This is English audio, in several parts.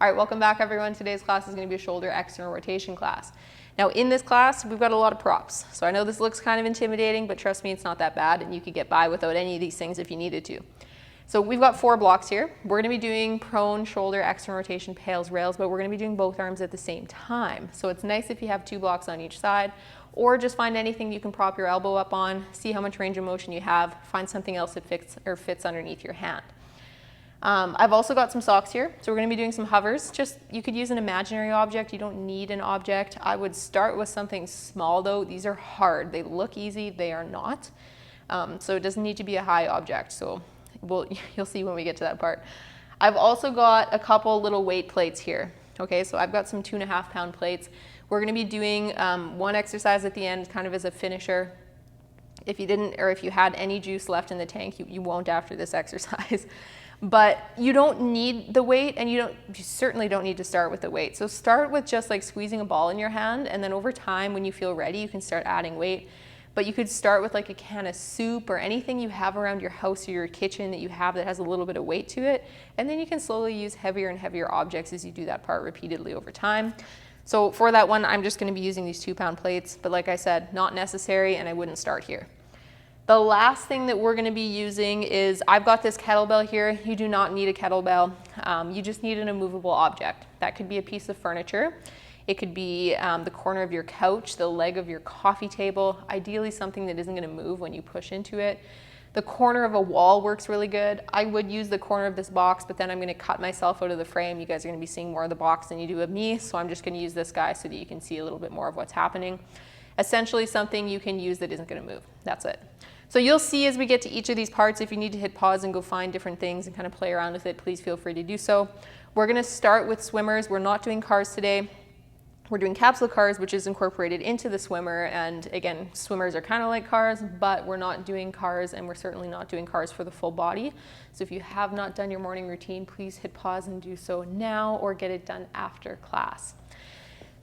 All right, welcome back everyone. Today's class is going to be a shoulder external rotation class. Now in this class, we've got a lot of props. So I know this looks kind of intimidating, but trust me, it's not that bad and you could get by without any of these things if you needed to. So we've got 4 blocks here. We're going to be doing prone, shoulder, external rotation, PAILs, rails, but we're going to be doing both arms at the same time. So it's nice if you have 2 blocks on each side, or just find anything you can prop your elbow up on, see how much range of motion you have, find something else that fits underneath your hand. I've also got some socks here, so we're going to be doing some hovers. You could use an imaginary object, you don't need an object. I would start with something small though. These are hard, they look easy, they are not. So it doesn't need to be a high object, so you'll see when we get to that part. I've also got a couple little weight plates here. Okay, so I've got some 2.5 pound plates. We're going to be doing one exercise at the end kind of as a finisher. If you didn't, or if you had any juice left in the tank, you won't after this exercise. But you don't need the weight, and you certainly don't need to start with the weight. So start with just like squeezing a ball in your hand, and then over time when you feel ready you can start adding weight. But you could start with like a can of soup or anything you have around your house or your kitchen that you have that has a little bit of weight to it, and then you can slowly use heavier and heavier objects as you do that part repeatedly over time. So for that one I'm just going to be using these 2 pound plates, but like I said, not necessary, and I wouldn't start here. The last thing that we're going to be using is, I've got this kettlebell here. You do not need a kettlebell. You just need an immovable object. That could be a piece of furniture. It could be the corner of your couch, the leg of your coffee table, ideally something that isn't going to move when you push into it. The corner of a wall works really good. I would use the corner of this box, but then I'm going to cut myself out of the frame. You guys are going to be seeing more of the box than you do of me, so I'm just going to use this guy so that you can see a little bit more of what's happening. Essentially something you can use that isn't going to move. That's it. So you'll see as we get to each of these parts, if you need to hit pause and go find different things and kind of play around with it, please feel free to do so. We're going to start with swimmers. We're not doing cars today. We're doing capsule cars, which is incorporated into the swimmer. And again, swimmers are kind of like cars, but we're not doing cars, and we're certainly not doing cars for the full body. So if you have not done your morning routine, please hit pause and do so now, or get it done after class.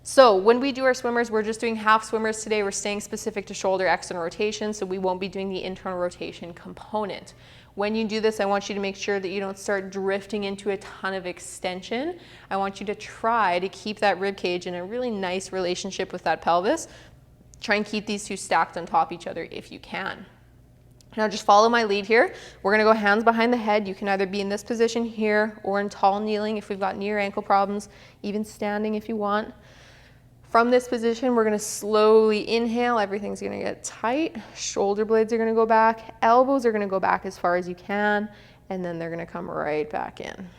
So when we do our swimmers, we're just doing half swimmers today. We're staying specific to shoulder external rotation, so we won't be doing the internal rotation component. When you do this, I want you to make sure that you don't start drifting into a ton of extension. I want you to try to keep that rib cage in a really nice relationship with that pelvis. Try and keep these 2 stacked on top of each other if you can. Now just follow my lead here. We're going to go hands behind the head. You can either be in this position here or in tall kneeling if we've got knee or ankle problems, even standing if you want. From this position, we're going to slowly inhale. Everything's going to get tight. Shoulder blades are going to go back. Elbows are going to go back as far as you can. And then they're going to come right back in.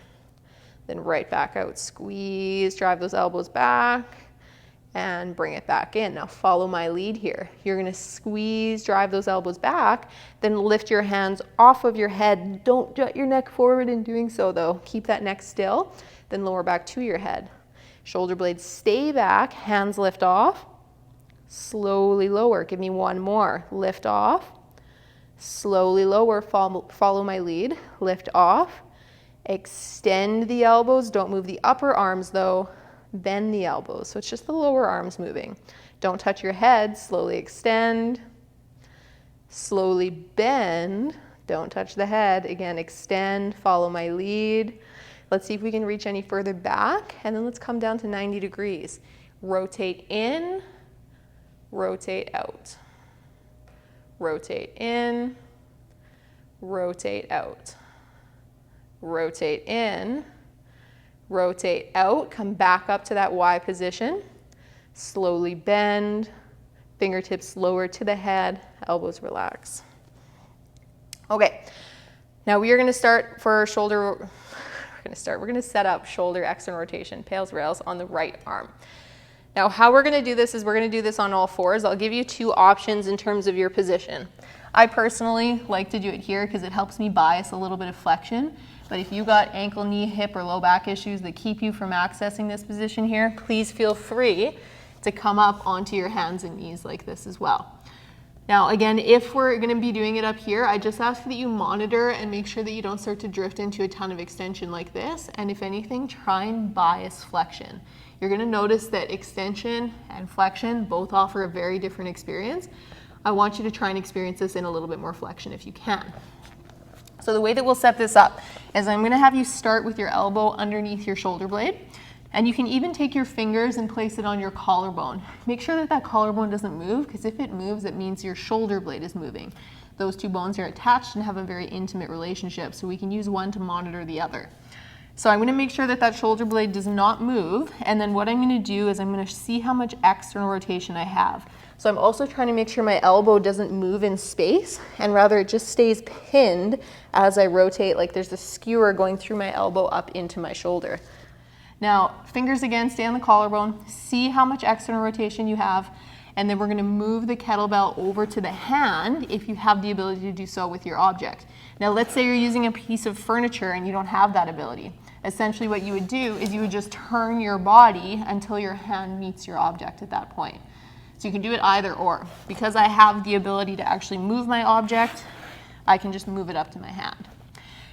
Then right back out. Squeeze, drive those elbows back, and bring it back in. Now follow my lead here. You're going to squeeze, drive those elbows back, then lift your hands off of your head. Don't jut your neck forward in doing so though. Keep that neck still. Then lower back to your head. Shoulder blades stay back, hands lift off, slowly lower. Give me one more. Lift off, slowly lower, follow my lead, lift off, extend the elbows, don't move the upper arms though, bend the elbows. So it's just the lower arms moving. Don't touch your head, slowly extend, slowly bend, don't touch the head, again extend, follow my lead. Let's see if we can reach any further back, and then let's come down to 90 degrees. Rotate in, rotate out. Rotate in, rotate out. Rotate in, rotate out. Come back up to that Y position. Slowly bend, fingertips lower to the head, elbows relax. Okay, now we are going to start for shoulder. We're going to set up shoulder external rotation, PAILs, rails on the right arm. Now how we're going to do this is we're going to do this on all 4s. I'll give you 2 options in terms of your position. I personally like to do it here because it helps me bias a little bit of flexion. But if you've got ankle, knee, hip, or low back issues that keep you from accessing this position here, please feel free to come up onto your hands and knees like this as well. Now again, if we're going to be doing it up here, I just ask that you monitor and make sure that you don't start to drift into a ton of extension like this. And if anything, try and bias flexion. You're going to notice that extension and flexion both offer a very different experience. I want you to try and experience this in a little bit more flexion if you can. So the way that we'll set this up is I'm going to have you start with your elbow underneath your shoulder blade. And you can even take your fingers and place it on your collarbone. Make sure that that collarbone doesn't move, because if it moves, it means your shoulder blade is moving. Those two bones are attached and have a very intimate relationship, so we can use one to monitor the other. So I'm going to make sure that that shoulder blade does not move, and then what I'm going to do is I'm going to see how much external rotation I have. So I'm also trying to make sure my elbow doesn't move in space, and rather it just stays pinned as I rotate, like there's a skewer going through my elbow up into my shoulder. Now, fingers again, stay on the collarbone, see how much external rotation you have, and then we're gonna move the kettlebell over to the hand if you have the ability to do so with your object. Now, let's say you're using a piece of furniture and you don't have that ability. Essentially what you would do is you would just turn your body until your hand meets your object at that point. So you can do it either or. Because I have the ability to actually move my object, I can just move it up to my hand.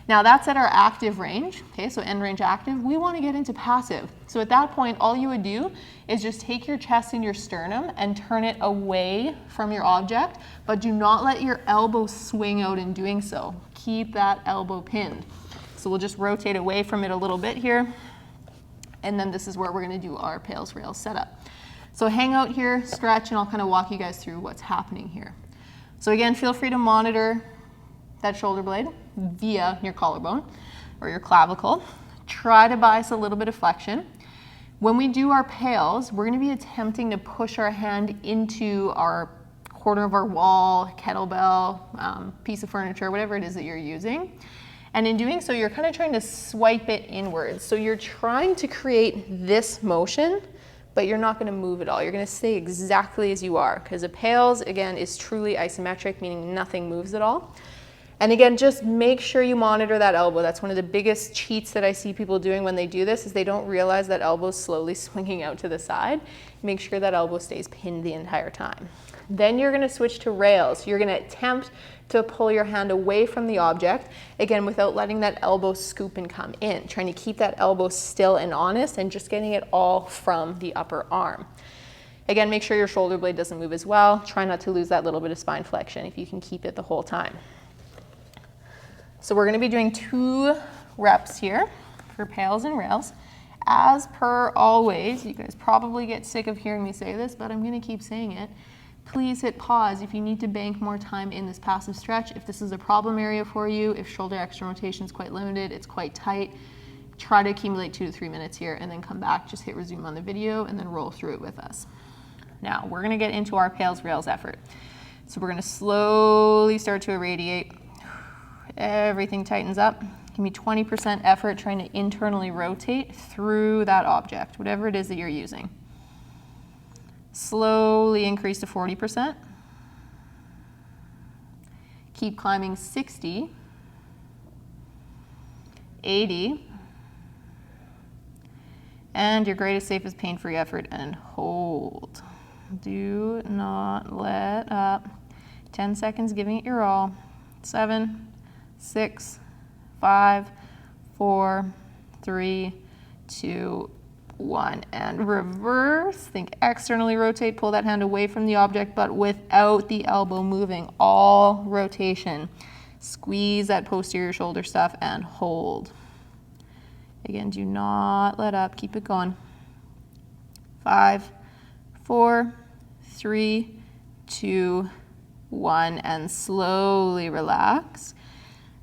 Now that's at our active range, okay, so end range active. We want to get into passive. So at that point, all you would do is just take your chest and your sternum and turn it away from your object, but do not let your elbow swing out in doing so. Keep that elbow pinned. So we'll just rotate away from it a little bit here, and then this is where we're going to do our PAILs rails setup. So hang out here, stretch, and I'll kind of walk you guys through what's happening here. So again, feel free to monitor that shoulder blade via your collarbone or your clavicle. Try to bias a little bit of flexion. When we do our PAILs, we're going to be attempting to push our hand into our corner of our wall, kettlebell, piece of furniture, whatever it is that you're using. And in doing so, you're kind of trying to swipe it inwards. So you're trying to create this motion, but you're not going to move at all. You're going to stay exactly as you are, because a PAILs, again, is truly isometric, meaning nothing moves at all. And again, just make sure you monitor that elbow. That's one of the biggest cheats that I see people doing when they do this, is they don't realize that elbow's slowly swinging out to the side. Make sure that elbow stays pinned the entire time. Then you're going to switch to rails. You're going to attempt to pull your hand away from the object, again, without letting that elbow scoop and come in, trying to keep that elbow still and honest and just getting it all from the upper arm. Again, make sure your shoulder blade doesn't move as well. Try not to lose that little bit of spine flexion if you can keep it the whole time. So we're going to be doing 2 reps here for PAILs and rails. As per always, you guys probably get sick of hearing me say this, but I'm going to keep saying it. Please hit pause if you need to bank more time in this passive stretch. If this is a problem area for you, if shoulder external rotation is quite limited, it's quite tight, try to accumulate 2 to 3 minutes here and then come back, just hit resume on the video and then roll through it with us. Now we're going to get into our PAILs rails effort. So we're going to slowly start to irradiate. Everything tightens up. Give me 20% effort trying to internally rotate through that object, whatever it is that you're using. Slowly increase to 40%. Keep climbing 60, 80, and your greatest, safest, pain-free effort, and hold. Do not let up. 10 seconds, giving it your all. 7, 6, 5, 4, 3, 2, 1, and reverse. Think externally rotate, pull that hand away from the object, but without the elbow moving. All rotation. Squeeze that posterior shoulder stuff and hold. Again, do not let up. Keep it going. 5, 4, 3, 2, 1, and slowly relax.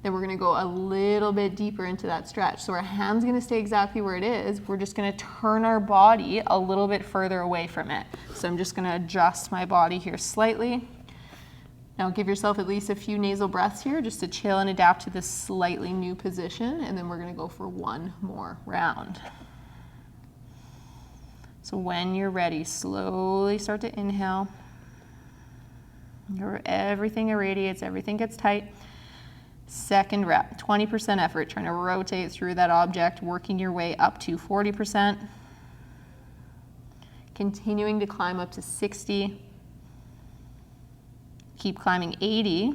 Then we're going to go a little bit deeper into that stretch. So our hand's going to stay exactly where it is. We're just going to turn our body a little bit further away from it. So I'm just going to adjust my body here slightly. Now give yourself at least a few nasal breaths here just to chill and adapt to this slightly new position. And then we're going to go for 1 more round. So when you're ready, slowly start to inhale. Everything irradiates, everything gets tight. Second rep, 20% effort, trying to rotate through that object, working your way up to 40%. Continuing to climb up to 60. Keep climbing 80.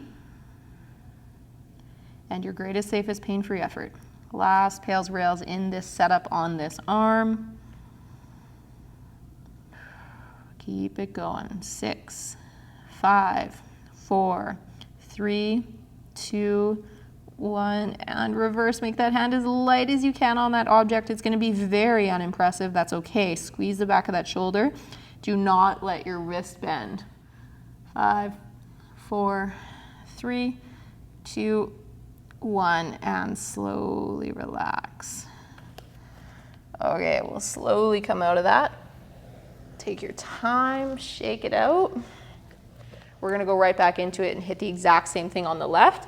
And your greatest, safest, pain-free effort. Last PAILs rails in this setup on this arm. Keep it going. 6, 5, 4, 3, 2, 1, and reverse. Make that hand as light as you can on that object. It's going to be very unimpressive. That's okay. Squeeze the back of that shoulder. Do not let your wrist bend. 5, 4, 3, 2, 1, and slowly relax. Okay, we'll slowly come out of that. Take your time, shake it out. We're gonna go right back into it and hit the exact same thing on the left.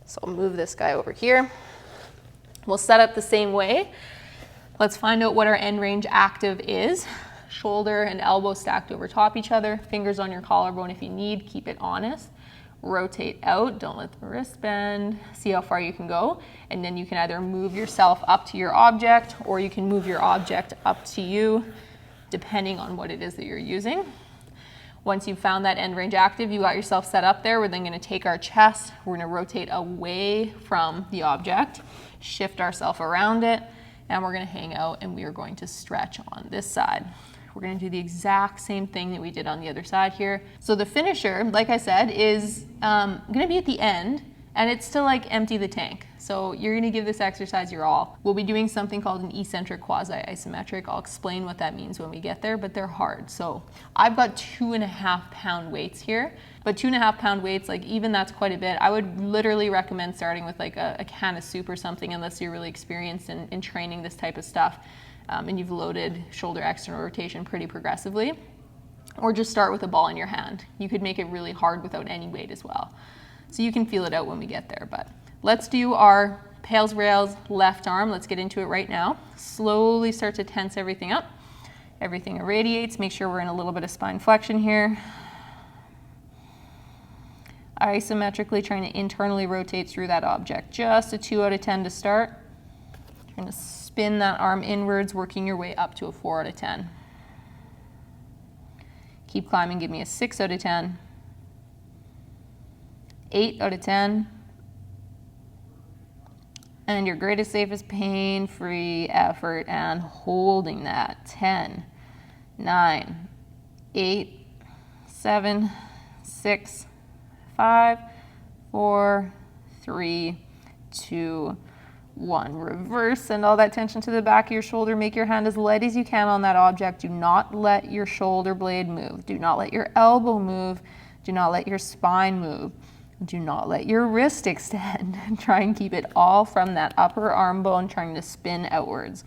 So I'll move this guy over here. We'll set up the same way. Let's find out what our end range active is. Shoulder and elbow stacked over top each other, fingers on your collarbone if you need, keep it honest. Rotate out, don't let the wrist bend, see how far you can go, and then you can either move yourself up to your object or you can move your object up to you, depending on what it is that you're using. Once you've found that end range active, you got yourself set up there, we're then gonna take our chest, we're gonna rotate away from the object, shift ourselves around it, and we're gonna hang out and we are going to stretch on this side. We're gonna do the exact same thing that we did on the other side here. So the finisher, like I said, is gonna be at the end, and it's to like empty the tank. So you're gonna give this exercise your all. We'll be doing something called an eccentric quasi-isometric. I'll explain what that means when we get there, but they're hard. So I've got 2.5 pound weights here, but 2.5 pound weights, like even that's quite a bit. I would literally recommend starting with like a can of soup or something, unless you're really experienced in training this type of stuff. And you've loaded shoulder external rotation pretty progressively, or just start with a ball in your hand. You could make it really hard without any weight as well. So you can feel it out when we get there, but let's do our PAILs rails left arm. Let's get into it right now. Slowly start to tense everything up. Everything irradiates. Make sure we're in a little bit of spine flexion here. Isometrically trying to internally rotate through that object. Just a 2 out of 10 to start. Trying to spin that arm inwards, working your way up to a 4 out of 10. Keep climbing, give me a 6 out of 10. 8 out of 10. And your greatest, safest, pain-free effort and holding that. 10, 9, 8, 7, 6, 5, 4, 3, 2, 1. Reverse, send all that tension to the back of your shoulder. Make your hand as light as you can on that object. Do not let your shoulder blade move. Do not let your elbow move. Do not let your spine move. Do not let your wrist extend. Try and keep it all from that upper arm bone, trying to spin outwards.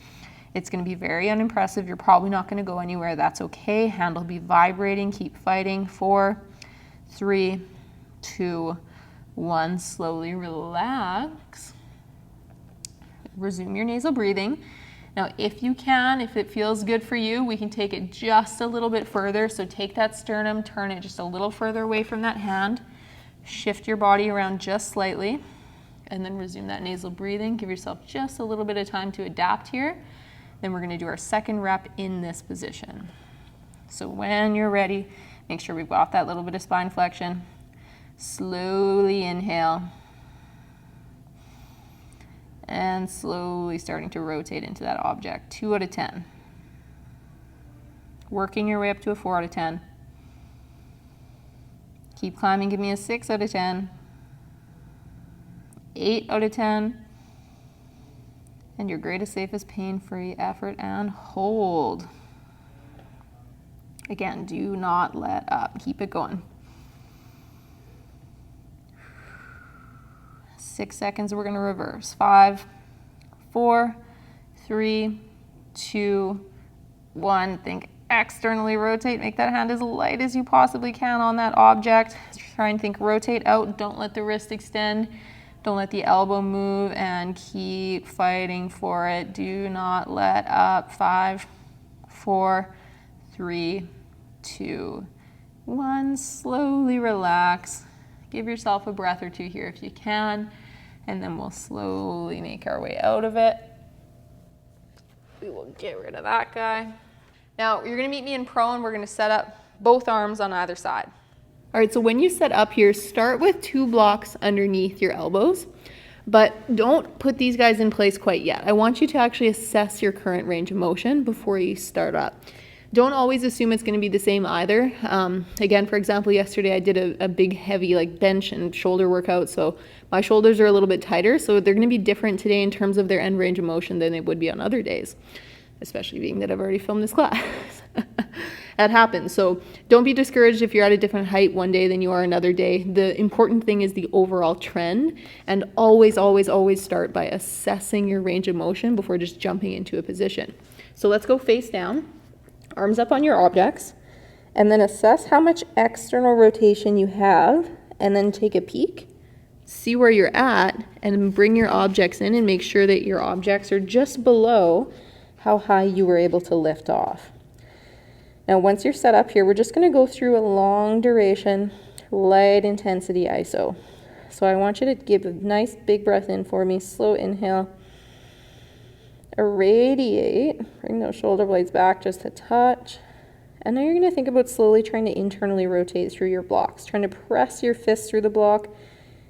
It's going to be very unimpressive. You're probably not going to go anywhere. That's okay. Hand will be vibrating. Keep fighting. 4, 3, 2, 1. Slowly relax. Resume your nasal breathing. Now, if you can, if it feels good for you, we can take it just a little bit further. So take that sternum, turn it just a little further away from that hand. Shift your body around just slightly, and then resume that nasal breathing. Give yourself just a little bit of time to adapt here. Then we're going to do our second rep in this position. So when you're ready, make sure we've got that little bit of spine flexion. Slowly inhale. And slowly starting to rotate into that object. 2 out of 10. Working your way up to a 4 out of 10. Keep climbing, give me a 6 out of 10. 8 out of 10. And your greatest, safest, pain-free effort and hold. Again, do not let up. Keep it going. 6 seconds, we're going to reverse. 5, 4, 3, 2, 1. Think externally rotate. Make that hand as light as you possibly can on that object. Try and think rotate out. Don't let the wrist extend. Don't let the elbow move, and keep fighting for it. Do not let up. 5, 4, 3, 2, 1. Slowly relax. Give yourself a breath or two here if you can, and then we'll slowly make our way out of it. We will get rid of that guy. Now, you're gonna meet me in prone. We're gonna set up both arms on either side. All right, so when you set up here, start with 2 blocks underneath your elbows, but don't put these guys in place quite yet. I want you to actually assess your current range of motion before you start up. Don't always assume it's going to be the same either. Again, for example, yesterday I did a big heavy like bench and shoulder workout, so my shoulders are a little bit tighter, so they're going to be different today in terms of their end range of motion than they would be on other days, especially being that I've already filmed this class. That happens. So don't be discouraged if you're at a different height one day than you are another day. The important thing is the overall trend, and always, always, always start by assessing your range of motion before just jumping into a position. So let's go face down, arms up on your objects, and then assess how much external rotation you have, and then take a peek, see where you're at, and bring your objects in and make sure that your objects are just below how high you were able to lift off. Now, once you're set up here, we're just going to go through a long duration, light intensity iso. So I want you to give a nice big breath in for me, slow inhale, irradiate, bring those shoulder blades back just a touch. And now you're going to think about slowly trying to internally rotate through your blocks, trying to press your fists through the block,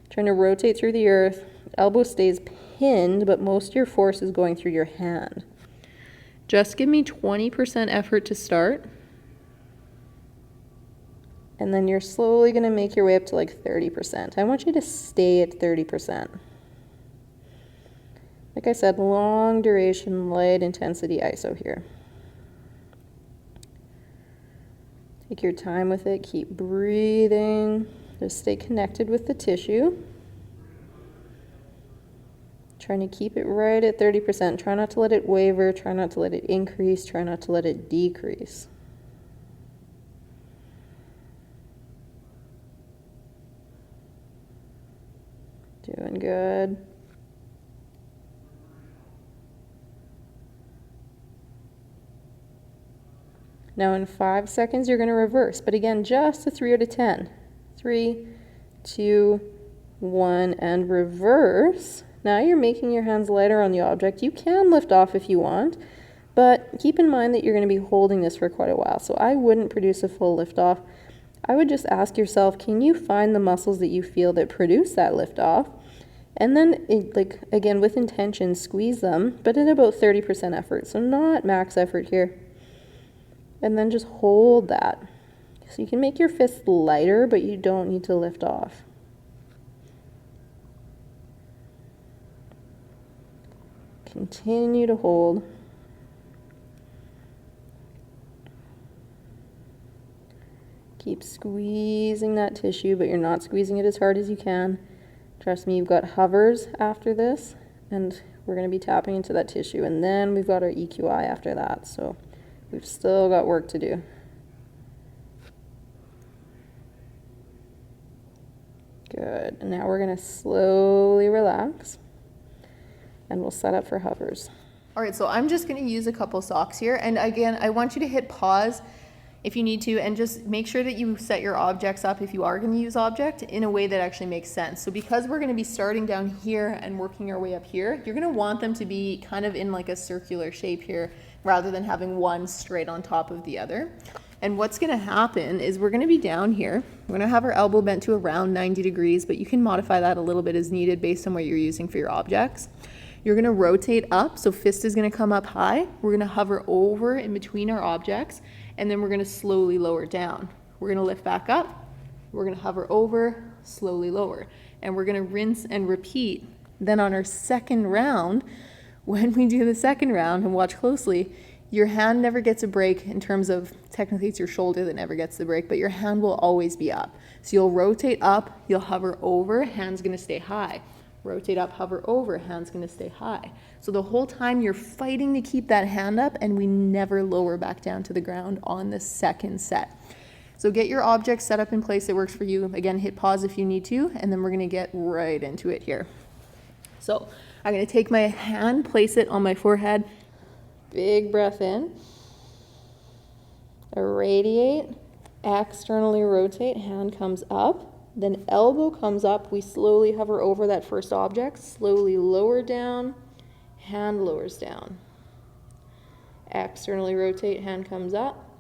trying to rotate through the earth. Elbow stays pinned, but most of your force is going through your hand. Just give me 20% effort to start. And then you're slowly going to make your way up to like 30%. I want you to stay at 30%. Like I said, long duration, light intensity iso here. Take your time with it. Keep breathing. Just stay connected with the tissue. Trying to keep it right at 30%. Try not to let it waver. Try not to let it increase. Try not to let it decrease. Doing good. Now in 5 seconds, you're going to reverse. But again, just a 3 out of 10. 3, 2, 1, and reverse. Now you're making your hands lighter on the object. You can lift off if you want, but keep in mind that you're going to be holding this for quite a while. So I wouldn't produce a full lift off. I would just ask yourself, can you find the muscles that you feel that produce that lift off? And then, again, with intention, squeeze them, but at about 30% effort. So not max effort here. And then just hold that. So you can make your fists lighter, but you don't need to lift off. Continue to hold. Keep squeezing that tissue, but you're not squeezing it as hard as you can. Trust me, you've got hovers after this, and we're going to be tapping into that tissue. And then we've got our EQI after that, so we've still got work to do. Good. And now we're going to slowly relax, and we'll set up for hovers. All right, so I'm just going to use a couple socks here. And again, I want you to hit pause if you need to, and just make sure that you set your objects up, if you are going to use object, in a way that actually makes sense. So because we're going to be starting down here and working our way up here, you're going to want them to be kind of in like a circular shape here, rather than having one straight on top of the other. And what's going to happen is we're going to be down here. We're going to have our elbow bent to around 90 degrees, but you can modify that a little bit as needed based on what you're using for your objects. You're going to rotate up, so fist is going to come up high. We're going to hover over in between our objects, and then we're going to slowly lower down. We're going to lift back up. We're going to hover over, slowly lower. And we're going to rinse and repeat. Then on our second round, when we do the second round, and watch closely, your hand never gets a break in terms of, technically it's your shoulder that never gets the break, but your hand will always be up. So you'll rotate up, you'll hover over, hand's going to stay high. Rotate up, hover over, hand's going to stay high. So the whole time you're fighting to keep that hand up, and we never lower back down to the ground on the second set. So get your object set up in place that works for you. Again, hit pause if you need to, and then we're going to get right into it here. So I'm going to take my hand, place it on my forehead. Big breath in. Irradiate. Externally rotate. Hand comes up. Then elbow comes up. We slowly hover over that first object. Slowly lower down. Hand lowers down. Externally rotate. Hand comes up.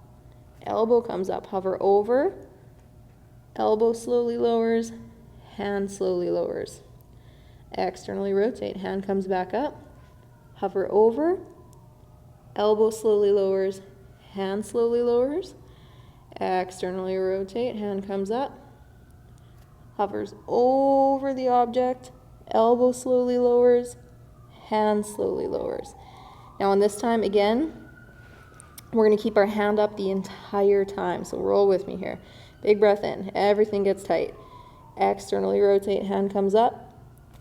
Elbow comes up. Hover over. Elbow slowly lowers. Hand slowly lowers. Externally rotate. Hand comes back up. Hover over. Elbow slowly lowers. hand slowly lowers, externally rotate, hand comes up, hovers over the object, elbow slowly lowers, hand slowly lowers. Now on this time, again, we're going to keep our hand up the entire time, so roll with me here. Big breath in, everything gets tight. Externally rotate, hand comes up,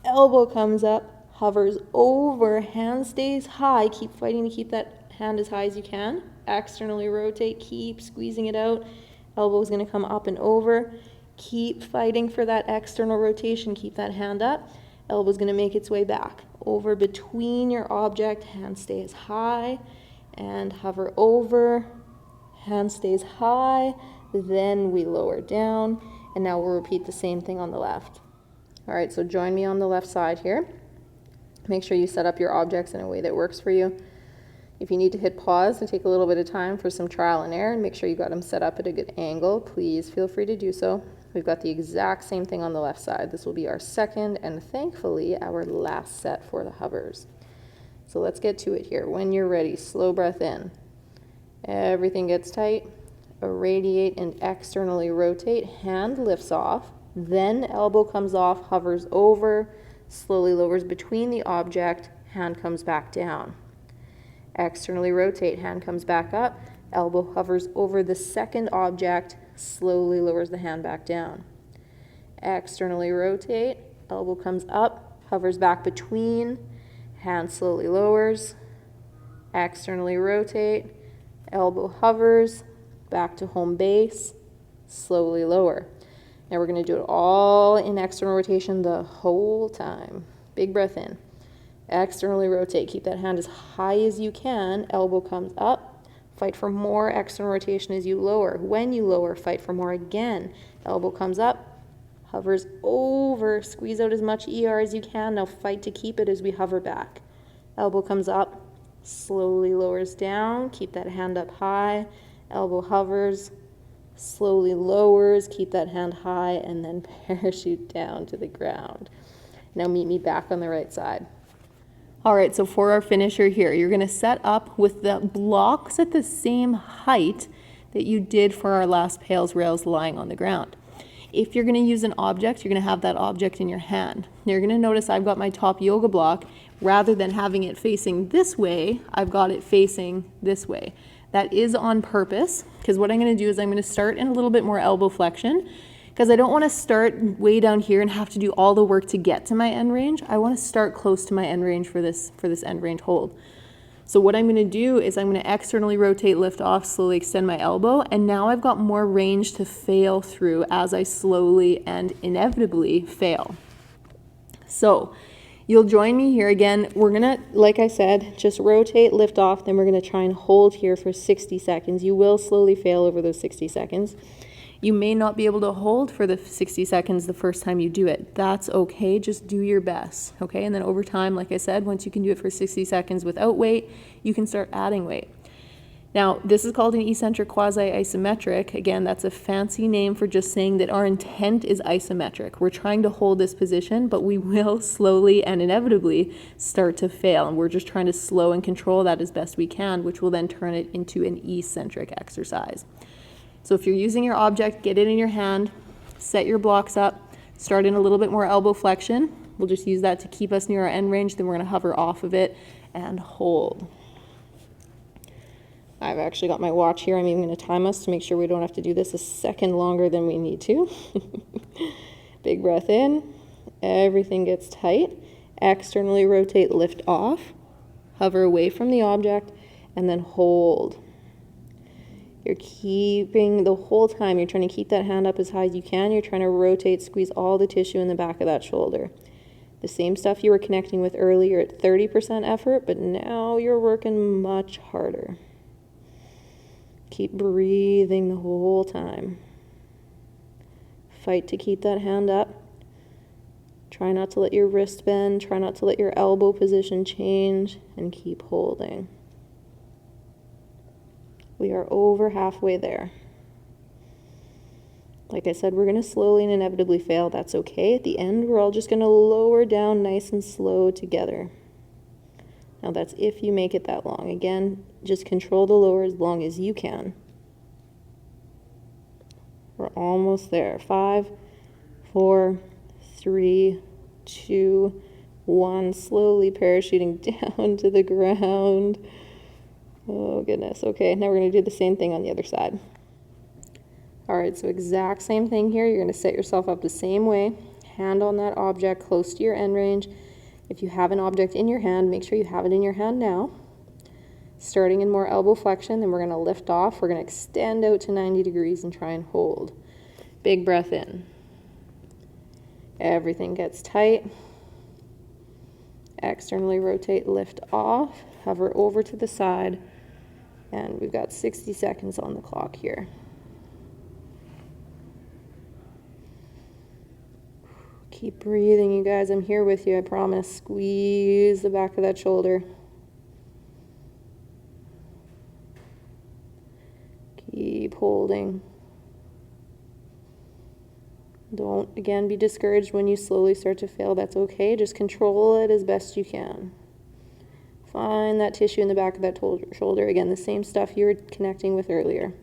elbow comes up, hovers over, hand stays high, keep fighting to keep that hand as high as you can. Externally rotate, keep squeezing it out, elbow is going to come up and over. Keep fighting for that external rotation, keep that hand up, elbow is going to make its way back. Over between your object, hand stays high, and hover over, hand stays high, then we lower down, and now we'll repeat the same thing on the left. All right, so join me on the left side here. Make sure you set up your objects in a way that works for you. If you need to hit pause to take a little bit of time for some trial and error and make sure you got them set up at a good angle, please feel free to do so. We've got the exact same thing on the left side. This will be our second and thankfully our last set for the hovers. So let's get to it here. When you're ready, slow breath in. Everything gets tight. Irradiate and externally rotate. Hand lifts off. Then elbow comes off, hovers over, slowly lowers between the object, hand comes back down. Externally rotate, hand comes back up, elbow hovers over the second object, slowly lowers the hand back down. Externally rotate, elbow comes up, hovers back between, hand slowly lowers. Externally rotate, elbow hovers, back to home base, slowly lower. Now we're going to do it all in external rotation the whole time. Big breath in. Externally rotate. Keep that hand as high as you can. Elbow comes up. Fight for more external rotation as you lower. When you lower, fight for more again. Elbow comes up, hovers over. Squeeze out as much ER as you can. Now fight to keep it as we hover back. Elbow comes up, slowly lowers down. Keep that hand up high. Elbow hovers, slowly lowers, keep that hand high, and then parachute down to the ground. Now meet me back on the right side. All right, so for our finisher here, you're going to set up with the blocks at the same height that you did for our last PAILs rails lying on the ground. If you're going to use an object, you're going to have that object in your hand. Now you're going to notice I've got my top yoga block. Rather than having it facing this way, I've got it facing this way. That is on purpose, because what I'm going to do is I'm going to start in a little bit more elbow flexion, because I don't want to start way down here and have to do all the work to get to my end range. I want to start close to my end range for this end range hold. So what I'm going to do is I'm going to externally rotate, lift off, slowly extend my elbow, and now I've got more range to fail through as I slowly and inevitably fail. So you'll join me here again. We're going to, like I said, just rotate, lift off, then we're going to try and hold here for 60 seconds. You will slowly fail over those 60 seconds. You may not be able to hold for the 60 seconds the first time you do it. That's okay. Just do your best, okay? And then over time, like I said, once you can do it for 60 seconds without weight, you can start adding weight. Now, this is called an eccentric quasi-isometric. Again, that's a fancy name for just saying that our intent is isometric. We're trying to hold this position, but we will slowly and inevitably start to fail. And we're just trying to slow and control that as best we can, which will then turn it into an eccentric exercise. So if you're using your object, get it in your hand, set your blocks up, start in a little bit more elbow flexion. We'll just use that to keep us near our end range. Then we're going to hover off of it and hold. I've actually got my watch here. I'm even going to time us to make sure we don't have to do this a second longer than we need to. Big breath in. Everything gets tight. Externally rotate, lift off. Hover away from the object, and then hold. You're keeping the whole time, you're trying to keep that hand up as high as you can. You're trying to rotate, squeeze all the tissue in the back of that shoulder. The same stuff you were connecting with earlier at 30% effort, but now you're working much harder. Keep breathing the whole time. Fight to keep that hand up. Try not to let your wrist bend. Try not to let your elbow position change, and keep holding. We are over halfway there. Like I said, we're going to slowly and inevitably fail. That's okay. At the end, we're all just going to lower down nice and slow together. Now that's if you make it that long. Again, just control the lower as long as you can. We're almost there. 5, 4, 3, 2, 1. Slowly parachuting down to the ground. Oh goodness. Okay, now we're going to do the same thing on the other side. All right, so exact same thing here. You're going to set yourself up the same way. Hand on that object close to your end range. If you have an object in your hand, make sure you have it in your hand now. Starting in more elbow flexion, then we're going to lift off. We're going to extend out to 90 degrees and try and hold. Big breath in. Everything gets tight. Externally rotate, lift off, hover over to the side, and we've got 60 seconds on the clock here. Keep breathing, you guys. I'm here with you, I promise. Squeeze the back of that shoulder. Keep holding. Don't, again, be discouraged when you slowly start to fail. That's okay. Just control it as best you can. Find that tissue in the back of that shoulder. Again, the same stuff you were connecting with earlier.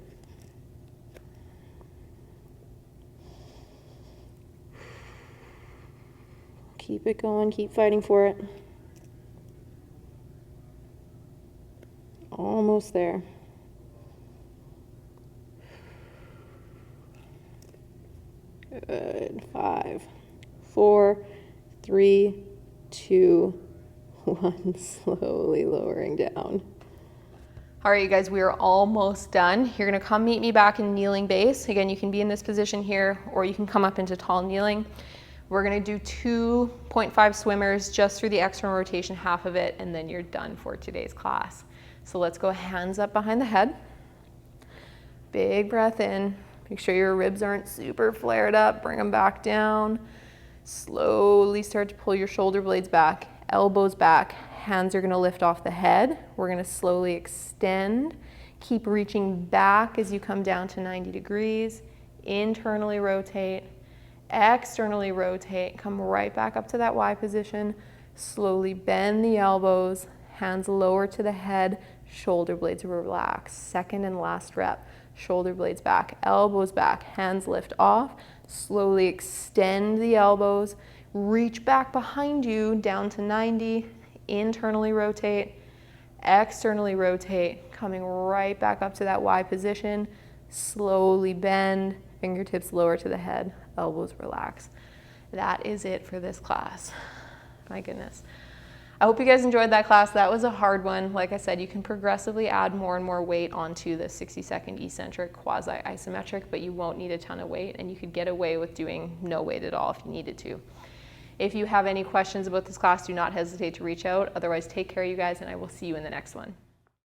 Keep it going. Keep fighting for it. Almost there. Good. 5, 4, 3, 2, 1. Slowly lowering down. All right, you guys, we are almost done. You're gonna come meet me back in kneeling base. Again, you can be in this position here, or you can come up into tall kneeling. We're gonna do 2.5 swimmers just through the external rotation, half of it, and then you're done for today's class. So let's go hands up behind the head. Big breath in. Make sure your ribs aren't super flared up. Bring them back down. Slowly start to pull your shoulder blades back, elbows back. Hands are gonna lift off the head. We're gonna slowly extend. Keep reaching back as you come down to 90 degrees. Internally rotate. Externally rotate, come right back up to that Y position. Slowly bend the elbows, hands lower to the head, shoulder blades relax. Second and last rep, shoulder blades back, elbows back, hands lift off. Slowly extend the elbows, reach back behind you down to 90, internally rotate, externally rotate, coming right back up to that Y position. Slowly bend, fingertips lower to the head, elbows relax. That is it for this class. My goodness. I hope you guys enjoyed that class. That was a hard one. Like I said, you can progressively add more and more weight onto the 60-second eccentric quasi-isometric, but you won't need a ton of weight, and you could get away with doing no weight at all if you needed to. If you have any questions about this class, do not hesitate to reach out. Otherwise, take care, you guys, and I will see you in the next one.